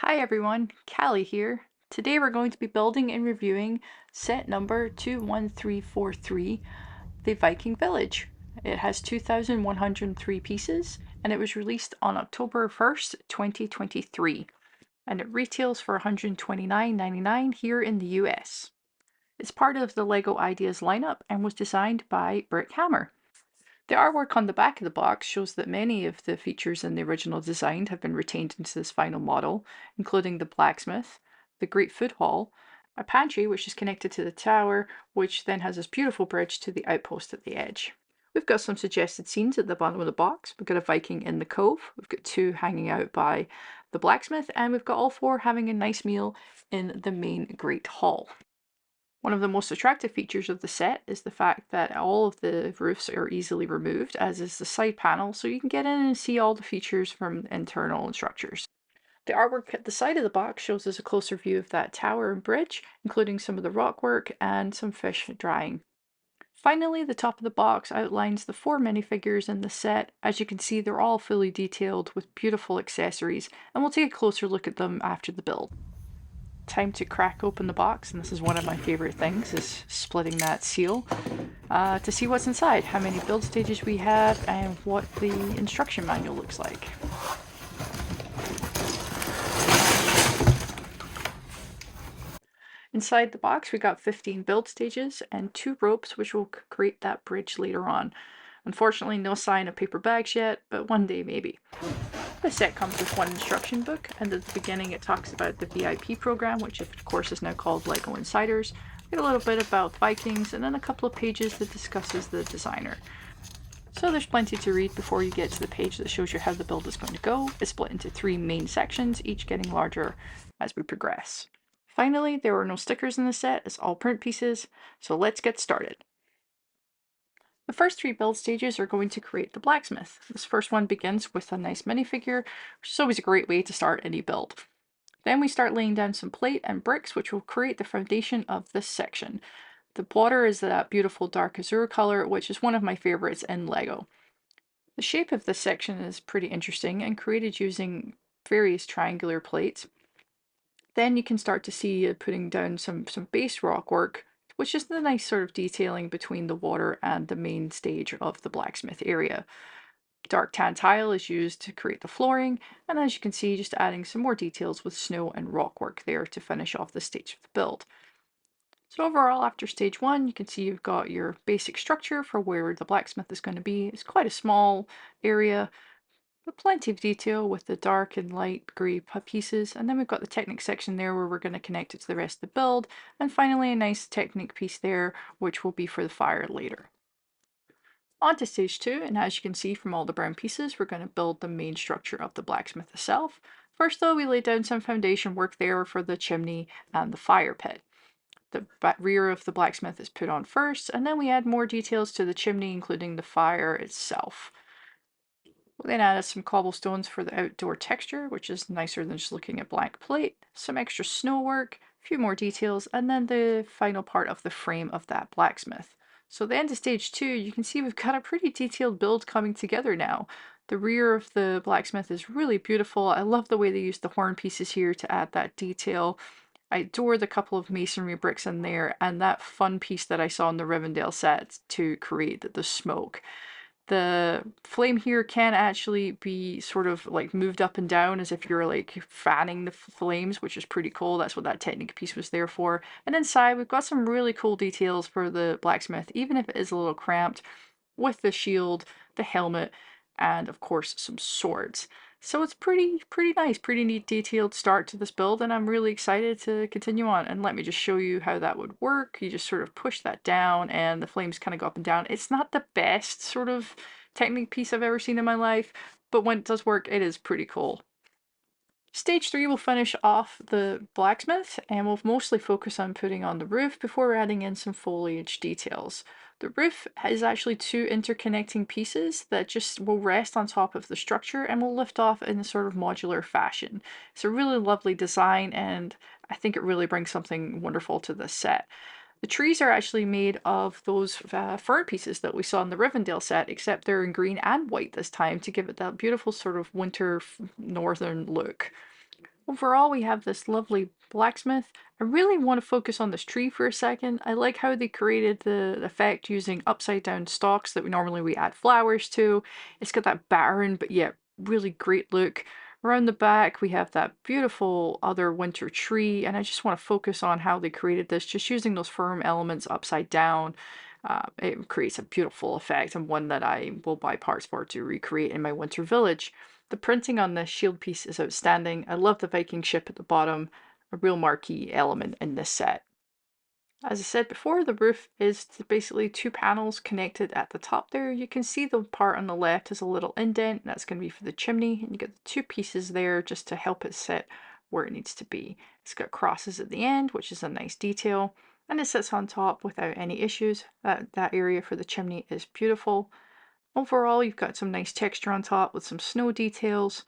Hi everyone, Callie here. Today we're going to be building and reviewing set number 21343, the Viking Village. It has 2,103 pieces and it was released on October 1st, 2023, and it retails for $129.99 here in the US. It's part of the LEGO Ideas lineup and was designed by BrickHammer. The artwork on the back of the box shows that many of the features in the original design have been retained into this final model, including the blacksmith, the great food hall, a pantry which is connected to the tower, which then has this beautiful bridge to the outpost at the edge. We've got some suggested scenes at the bottom of the box. We've got a Viking in the cove, we've got two hanging out by the blacksmith, and we've got all four having a nice meal in the main great hall. One of the most attractive features of the set is the fact that all of the roofs are easily removed, as is the side panel, so you can get in and see all the features from internal structures. The artwork at the side of the box shows us a closer view of that tower and bridge, including some of the rockwork and some fish drying. Finally, the top of the box outlines the four minifigures in the set. As you can see, they're all fully detailed with beautiful accessories, and we'll take a closer look at them after the build. Time to crack open the box, and this is one of my favorite things, is splitting that seal to see what's inside, how many build stages we have, and what the instruction manual looks like. Inside the box we got 15 build stages and 2 ropes which will create that bridge later on. Unfortunately, no sign of paper bags yet, but one day maybe. The set comes with one instruction book, and at the beginning it talks about the VIP program, which of course is now called LEGO Insiders. We get a little bit about Vikings, and then a couple of pages that discusses the designer. So there's plenty to read before you get to the page that shows you how the build is going to go. It's split into 3 main sections, each getting larger as we progress. Finally, there are no stickers in the set, it's all print pieces, so let's get started. The first 3 build stages are going to create the blacksmith. This first one begins with a nice minifigure, which is always a great way to start any build. Then we start laying down some plate and bricks, which will create the foundation of this section. The water is that beautiful dark azure color, which is one of my favorites in LEGO. The shape of this section is pretty interesting and created using various triangular plates. Then you can start to see putting down some base rock work, which is the nice sort of detailing between the water and the main stage of the blacksmith area. Dark tan tile is used to create the flooring, and as you can see, just adding some more details with snow and rock work there to finish off the stage of the build. So overall, after stage 1, you can see you've got your basic structure for where the blacksmith is going to be. It's quite a small area, but plenty of detail with the dark and light grey pieces. And then we've got the Technic section there where we're going to connect it to the rest of the build. And finally, a nice Technic piece there, which will be for the fire later. On to stage 2, and as you can see from all the brown pieces, we're going to build the main structure of the blacksmith itself. First though, we laid down some foundation work there for the chimney and the fire pit. The rear of the blacksmith is put on first, and then we add more details to the chimney, including the fire itself. We then added some cobblestones for the outdoor texture, which is nicer than just looking at blank plate, some extra snow work, a few more details, and then the final part of the frame of that blacksmith. So the end of stage 2, you can see we've got a pretty detailed build coming together now. The rear of the blacksmith is really beautiful. I love the way they used the horn pieces here to add that detail. I adore the couple of masonry bricks in there, and that fun piece that I saw in the Rivendell set to create the smoke. The flame here can actually be sort of like moved up and down as if you're like fanning the flames, which is pretty cool. That's what that Technic piece was there for. And inside we've got some really cool details for the blacksmith, even if it is a little cramped, with the shield, the helmet, and of course some swords. So it's pretty nice, pretty neat detailed start to this build, and I'm really excited to continue on. And let me just show you how that would work. You just sort of push that down and the flames kind of go up and down. It's not the best sort of Technic piece I've ever seen in my life, but when it does work, it is pretty cool. Stage 3 will finish off the blacksmith, and we'll mostly focus on putting on the roof before adding in some foliage details. The roof is actually 2 interconnecting pieces that just will rest on top of the structure and will lift off in a sort of modular fashion. It's a really lovely design, and I think it really brings something wonderful to the set. The trees are actually made of those fern pieces that we saw in the Rivendell set, except they're in green and white this time to give it that beautiful sort of winter northern look. Overall, we have this lovely blacksmith. I really want to focus on this tree for a second. I like how they created the effect using upside down stalks that we add flowers to. It's got that barren but yet really great look. Around the back, we have that beautiful other winter tree, and I just want to focus on how they created this, just using those firm elements upside down. It creates a beautiful effect and one that I will buy parts for to recreate in my winter village. The printing on this shield piece is outstanding. I love the Viking ship at the bottom, a real marquee element in this set. As I said before, the roof is basically two panels connected at the top there. You can see the part on the left is a little indent, and that's going to be for the chimney, and you get the two pieces there just to help it sit where it needs to be. It's got crosses at the end, which is a nice detail, and it sits on top without any issues. That area for the chimney is beautiful. Overall, you've got some nice texture on top with some snow details,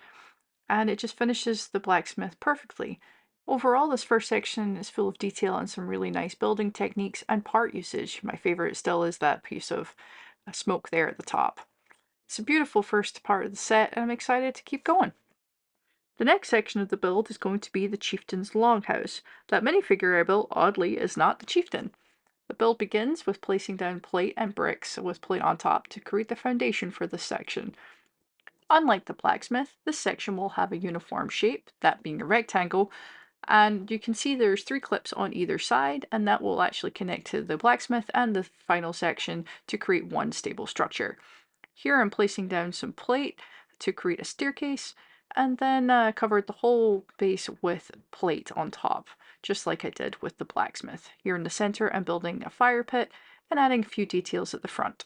and it just finishes the blacksmith perfectly. Overall, this first section is full of detail and some really nice building techniques and part usage. My favorite still is that piece of smoke there at the top. It's a beautiful first part of the set, and I'm excited to keep going. The next section of the build is going to be the chieftain's longhouse. That minifigure I built, oddly, is not the chieftain. The build begins with placing down plate and bricks with plate on top to create the foundation for this section. Unlike the blacksmith, this section will have a uniform shape, that being a rectangle, and you can see there's three clips on either side, and that will actually connect to the blacksmith and the final section to create one stable structure. Here I'm placing down some plate to create a staircase, and then covered the whole base with plate on top, just like I did with the blacksmith. Here in the center, I'm building a fire pit and adding a few details at the front.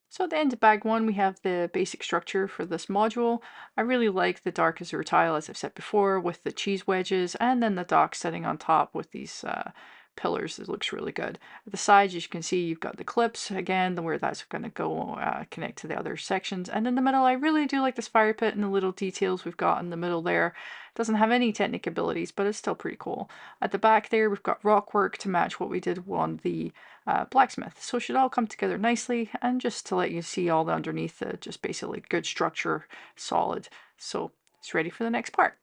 So at the end of bag one, we have the basic structure for this module. I really like the dark azure tile, as I've said before, with the cheese wedges, and then the dock sitting on top with these pillars. It looks really good. At the sides, as you can see, you've got the clips, again, where that's going to go connect to the other sections. And in the middle, I really do like this fire pit and the little details we've got in the middle there. It doesn't have any technic abilities, but it's still pretty cool. At the back there, we've got rock work to match what we did on the blacksmith. So it should all come together nicely, and just to let you see all the underneath, just basically good structure, solid. So it's ready for the next part.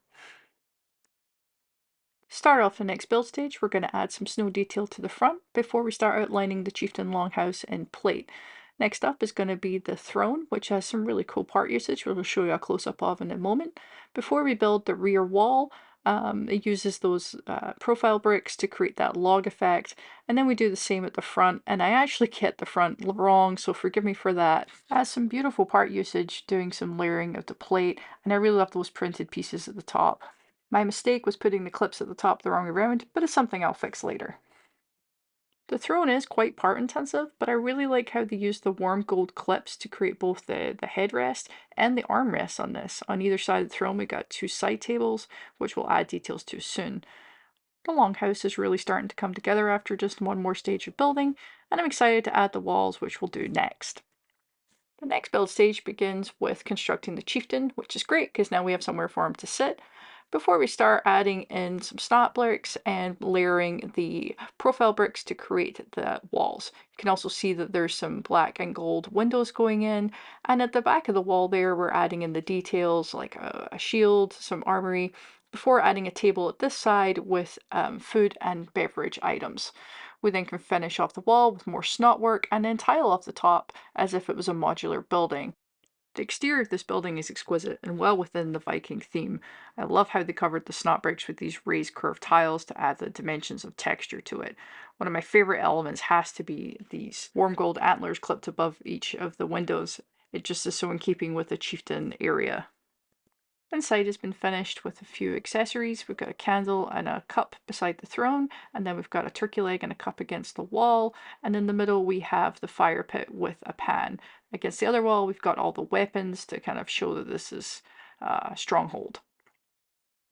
Start off the next build stage, we're going to add some snow detail to the front before we start outlining the chieftain longhouse in plate. Next up is going to be the throne, which has some really cool part usage, which we'll show you a close-up of in a moment. Before we build the rear wall, it uses those profile bricks to create that log effect, and then we do the same at the front, and I actually get the front wrong, so forgive me for that. Has some beautiful part usage, doing some layering of the plate, and I really love those printed pieces at the top. My mistake was putting the clips at the top the wrong way around, but it's something I'll fix later. The throne is quite part intensive, but I really like how they use the warm gold clips to create both the headrest and the armrest on this. On either side of the throne we got two side tables, which we'll add details to soon. The longhouse is really starting to come together after just one more stage of building, and I'm excited to add the walls, which we'll do next. The next build stage begins with constructing the chieftain, which is great because now we have somewhere for him to sit. Before we start adding in some snot bricks and layering the profile bricks to create the walls. You can also see that there's some black and gold windows going in, and at the back of the wall there we're adding in the details like a shield, some armory, before adding a table at this side with food and beverage items. We then can finish off the wall with more snot work and then tile off the top as if it was a modular building. The exterior of this building is exquisite and well within the Viking theme. I love how they covered the snot bricks with these raised curved tiles to add the dimensions of texture to it. One of my favorite elements has to be these warm gold antlers clipped above each of the windows. It just is so in keeping with the chieftain area. Inside has been finished with a few accessories. We've got a candle and a cup beside the throne, and then we've got a turkey leg and a cup against the wall, and in the middle we have the fire pit with a pan. Against the other wall we've got all the weapons to kind of show that this is a stronghold.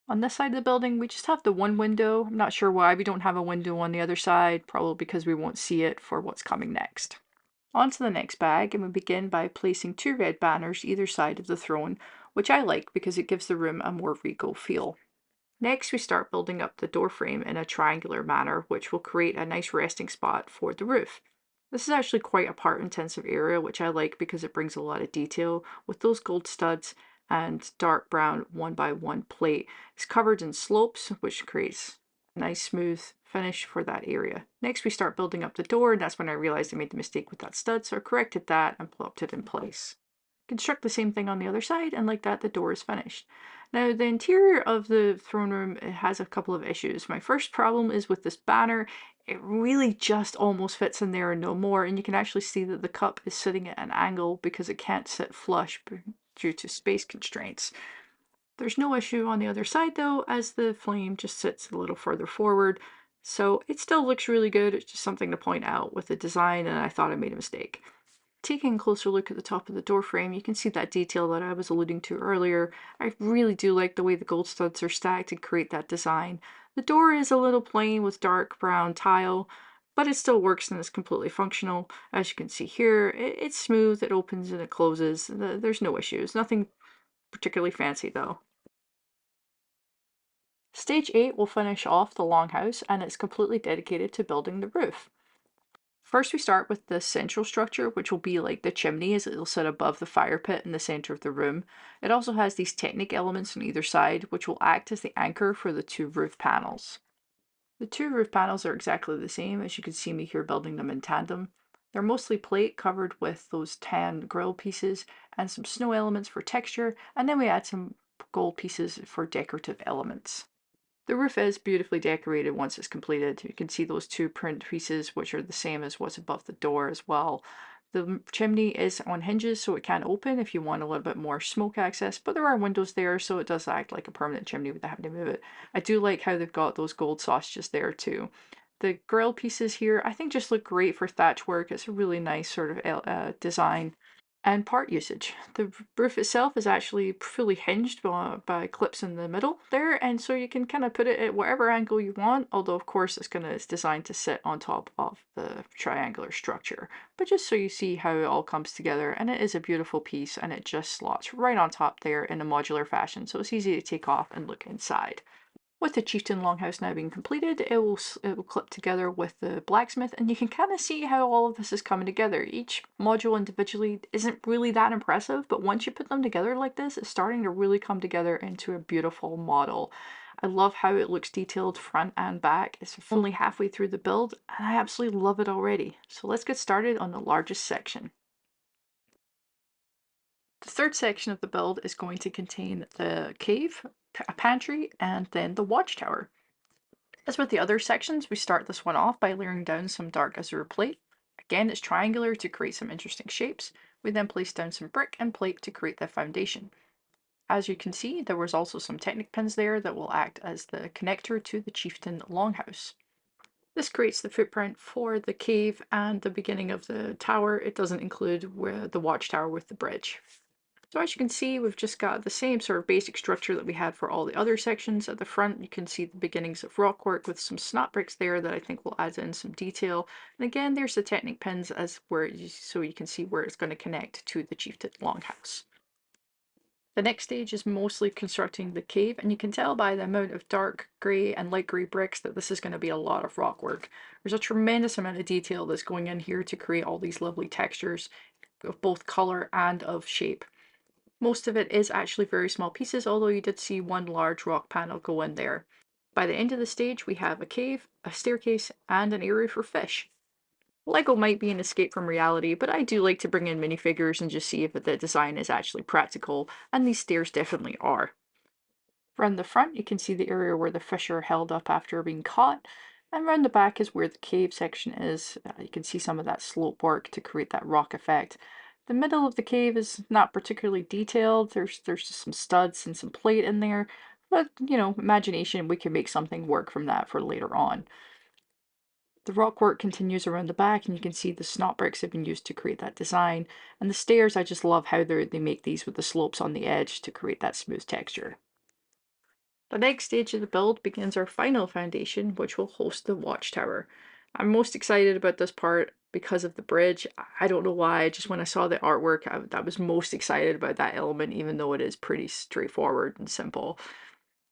On this side of the building we just have the one window. I'm not sure why we don't have a window on the other side, probably because we won't see it for what's coming next. On to the next bag, and we begin by placing two red banners either side of the throne, which I like because it gives the room a more regal feel. Next, we start building up the door frame in a triangular manner, which will create a nice resting spot for the roof. This is actually quite a part intensive area, which I like because it brings a lot of detail with those gold studs and dark brown 1x1 plate. It's covered in slopes, which creates a nice smooth finish for that area. Next, we start building up the door, and that's when I realized I made the mistake with that stud, so I corrected that and plopped it in place. Construct the same thing on the other side, and like that, the door is finished. Now, the interior of the throne room has a couple of issues. My first problem is with this banner. It really just almost fits in there and no more, and you can actually see that the cup is sitting at an angle because it can't sit flush due to space constraints. There's no issue on the other side though, as the flame just sits a little further forward, so it still looks really good. It's just something to point out with the design, and I thought I made a mistake. Taking a closer look at the top of the door frame, you can see that detail that I was alluding to earlier. I really do like the way the gold studs are stacked and create that design. The door is a little plain with dark brown tile, but it still works and is completely functional. As you can see here, it's smooth, it opens and it closes. There's no issues. Nothing particularly fancy though. Stage 8 will finish off the longhouse, and it's completely dedicated to building the roof. First, we start with the central structure, which will be like the chimney as it'll sit above the fire pit in the center of the room. It also has these Technic elements on either side, which will act as the anchor for the two roof panels. The two roof panels are exactly the same, as you can see me here building them in tandem. They're mostly plate covered with those tan grill pieces and some snow elements for texture, and then we add some gold pieces for decorative elements. The roof is beautifully decorated once it's completed. You can see those two print pieces, which are the same as what's above the door as well. The chimney is on hinges, so it can open if you want a little bit more smoke access, but there are windows there, so it does act like a permanent chimney without having to move it. I do like how they've got those gold sausages there too. The grill pieces here, I think, just look great for thatch work. It's a really nice sort of design. And part usage. The roof itself is actually fully hinged by clips in the middle there, and so you can kind of put it at whatever angle you want, although of course it's designed to sit on top of the triangular structure. But just so you see how it all comes together, and it is a beautiful piece, and it just slots right on top there in a modular fashion, so it's easy to take off and look inside. With the chieftain longhouse now being completed, it will clip together with the blacksmith, and you can kind of see how all of this is coming together. Each module individually isn't really that impressive, but once you put them together like this, it's starting to really come together into a beautiful model. I love how it looks detailed front and back. It's only halfway through the build, and I absolutely love it already. So let's get started on the largest section. The third section of the build is going to contain the cave, a pantry, and then the watchtower. As with the other sections, we start this one off by layering down some dark azure plate. Again, it's triangular to create some interesting shapes. We then place down some brick and plate to create the foundation. As you can see, there was also some Technic pins there that will act as the connector to the chieftain longhouse. This creates the footprint for the cave and the beginning of the tower. It doesn't include the watchtower with the bridge. So as you can see, we've just got the same sort of basic structure that we had for all the other sections. At the front, you can see the beginnings of rock work with some snot bricks there that I think will add in some detail. And again, there's the Technic pins so you can see where it's going to connect to the chieftain longhouse. The next stage is mostly constructing the cave, and you can tell by the amount of dark grey and light grey bricks that this is going to be a lot of rock work. There's a tremendous amount of detail that's going in here to create all these lovely textures of both color and of shape. Most of it is actually very small pieces, although you did see one large rock panel go in there. By the end of the stage, we have a cave, a staircase, and an area for fish. Lego might be an escape from reality, but I do like to bring in minifigures and just see if the design is actually practical, and these stairs definitely are. Around the front, you can see the area where the fish are held up after being caught, and around the back is where the cave section is. You can see some of that slope work to create that rock effect. The middle of the cave is not particularly detailed. There's just some studs and some plate in there, but imagination, we can make something work from that for later on. The rock work continues around the back, and you can see the snot bricks have been used to create that design. And the stairs, I just love how they make these with the slopes on the edge to create that smooth texture. The next stage of the build begins our final foundation, which will host the watchtower. I'm most excited about this part because of the bridge. I don't know why, just when I saw the artwork, I was most excited about that element, even though it is pretty straightforward and simple.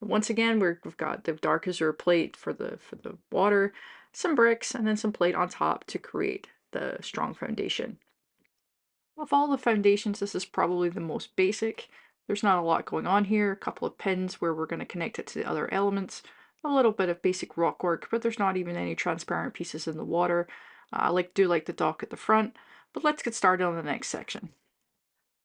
Once again, we've got the dark azure plate for the water, some bricks, and then some plate on top to create the strong foundation. Of all the foundations, this is probably the most basic, There's not a lot going on here, a couple of pins where we're going to connect it to the other elements, a little bit of basic rock work, but there's not even any transparent pieces in the water. I do like the dock at the front, but let's get started on the next section.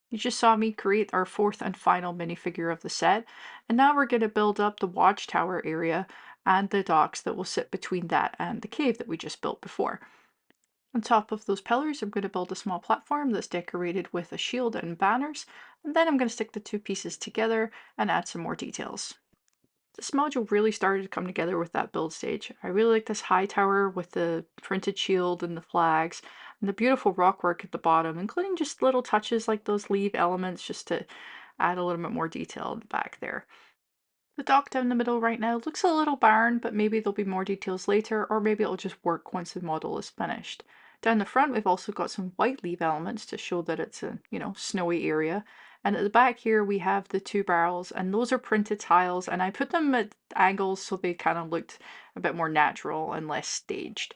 You just saw me create our fourth and final minifigure of the set, and now we're going to build up the watchtower area and the docks that will sit between that and the cave that we just built before. On top of those pillars, I'm going to build a small platform that's decorated with a shield and banners, and then I'm going to stick the two pieces together and add some more details. This module really started to come together with that build stage. I really like this high tower with the printed shield and the flags, and the beautiful rock work at the bottom, including just little touches like those leaf elements just to add a little bit more detail in the back there. The dock down the middle right now looks a little barren, but maybe there'll be more details later, or maybe it'll just work once the model is finished. Down the front, we've also got some white leaf elements to show that it's a, snowy area. And at the back here, we have the two barrels, and those are printed tiles, and I put them at angles so they kind of looked a bit more natural and less staged.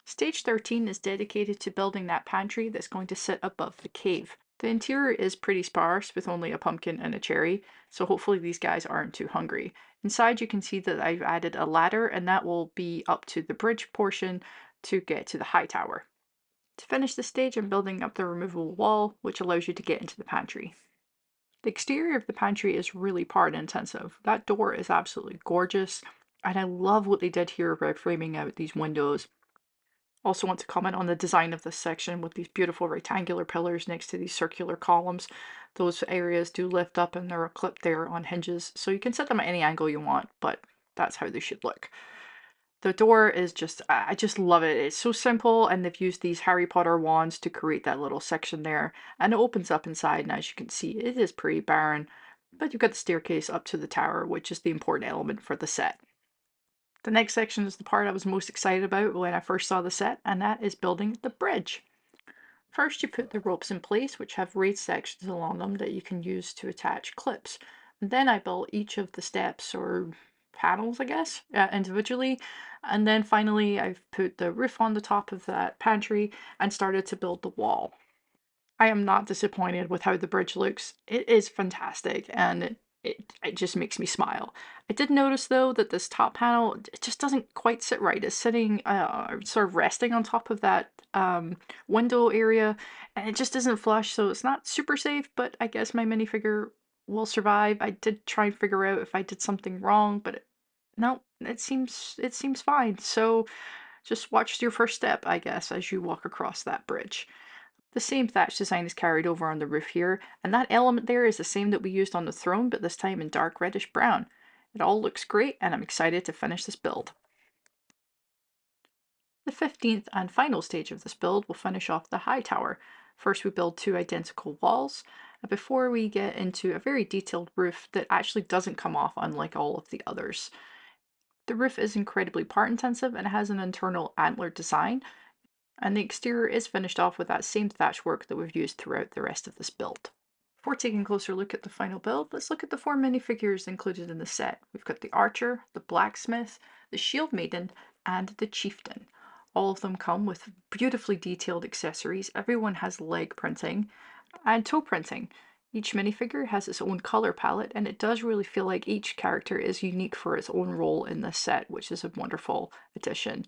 Stage 13 is dedicated to building that pantry that's going to sit above the cave. The interior is pretty sparse with only a pumpkin and a cherry, so hopefully these guys aren't too hungry. Inside you can see that I've added a ladder, and that will be up to the bridge portion to get to the high tower. To finish the stage, I'm building up the removable wall, which allows you to get into the pantry. The exterior of the pantry is really part intensive. That door is absolutely gorgeous, and I love what they did here by framing out these windows. Also want to comment on the design of this section with these beautiful rectangular pillars next to these circular columns. Those areas do lift up and they're clipped there on hinges, so you can set them at any angle you want, but that's how they should look. The door is just, I just love it. It's so simple, and they've used these Harry Potter wands to create that little section there, and it opens up inside, and as you can see, it is pretty barren, but you've got the staircase up to the tower, which is the important element for the set. The next section is the part I was most excited about when I first saw the set, and that is building the bridge. First, you put the ropes in place, which have raised sections along them that you can use to attach clips. And then I built each of the steps or panels, I guess, individually. And then finally, I've put the roof on the top of that pantry and started to build the wall. I am not disappointed with how the bridge looks. It is fantastic, and it just makes me smile. I did notice though that this top panel, it just doesn't quite sit right. It's sitting sort of resting on top of that window area, and it just isn't flush, so it's not super safe, but I guess my minifigure will survive. I did try and figure out if I did something wrong, but no, it seems fine. So just watch your first step, I guess, as you walk across that bridge. The same thatch design is carried over on the roof here, and that element there is the same that we used on the throne, but this time in dark reddish brown. It all looks great, and I'm excited to finish this build. The 15th and final stage of this build will finish off the high tower. First we build two identical walls, before we get into a very detailed roof that actually doesn't come off unlike all of the others. The roof is incredibly part intensive and has an internal antler design, and the exterior is finished off with that same thatch work that we've used throughout the rest of this build. Before taking a closer look at the final build, let's look at the four minifigures included in the set. We've got the archer, the blacksmith, the shield maiden, and the chieftain. All of them come with beautifully detailed accessories. Everyone has leg printing and toe printing. Each minifigure has its own color palette, and it does really feel like each character is unique for its own role in this set, which is a wonderful addition.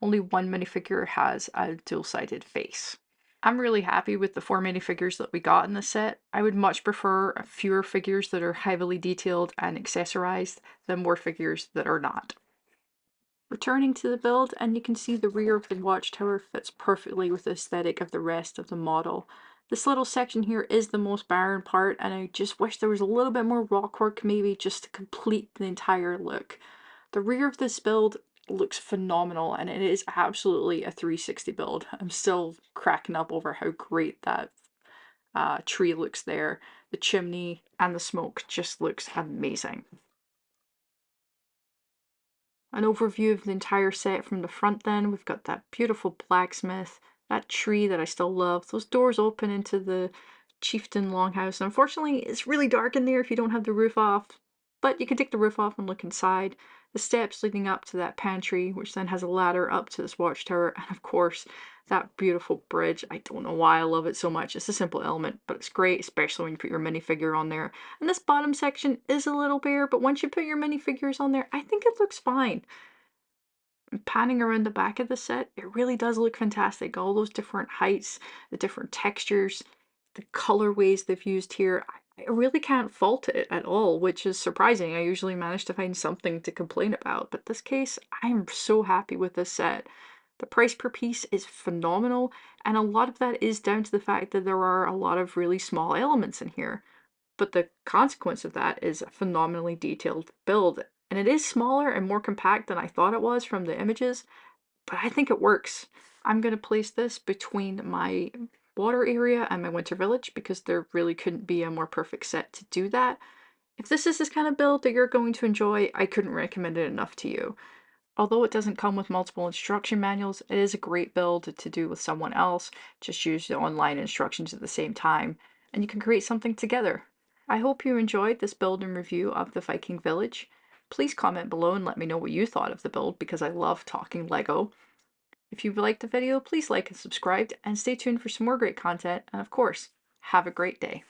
Only one minifigure has a dual-sided face. I'm really happy with the four minifigures that we got in the set. I would much prefer fewer figures that are heavily detailed and accessorized than more figures that are not. Returning to the build, and you can see the rear of the watchtower fits perfectly with the aesthetic of the rest of the model. This little section here is the most barren part, and I just wish there was a little bit more rock work maybe just to complete the entire look. The rear of this build looks phenomenal, and it is absolutely a 360 build. I'm still cracking up over how great that tree looks there. The chimney and the smoke just looks amazing. An overview of the entire set from the front then. We've got that beautiful blacksmith, that tree that I still love. Those doors open into the chieftain longhouse. Unfortunately, it's really dark in there if you don't have the roof off, But you can take the roof off and look inside. The steps leading up to that pantry, which then has a ladder up to this watchtower, and of course, that beautiful bridge. I don't know why I love it so much. It's a simple element, but it's great, especially when you put your minifigure on there. And this bottom section is a little bare, but once you put your minifigures on there, I think it looks fine. And panning around the back of the set, it really does look fantastic. All those different heights, the different textures, the colorways they've used here. I really can't fault it at all, which is surprising. I usually manage to find something to complain about, but this case, I am so happy with this set. The price per piece is phenomenal, and a lot of that is down to the fact that there are a lot of really small elements in here. But the consequence of that is a phenomenally detailed build. And it is smaller and more compact than I thought it was from the images, but I think it works. I'm going to place this between my water area and my winter village because there really couldn't be a more perfect set to do that. If this is this kind of build that you're going to enjoy, I couldn't recommend it enough to you. Although it doesn't come with multiple instruction manuals, it is a great build to do with someone else. Just use the online instructions at the same time, and you can create something together. I hope you enjoyed this build and review of the Viking Village. Please comment below and let me know what you thought of the build because I love talking Lego. If you liked the video, please like and subscribe, and stay tuned for some more great content, and of course, have a great day.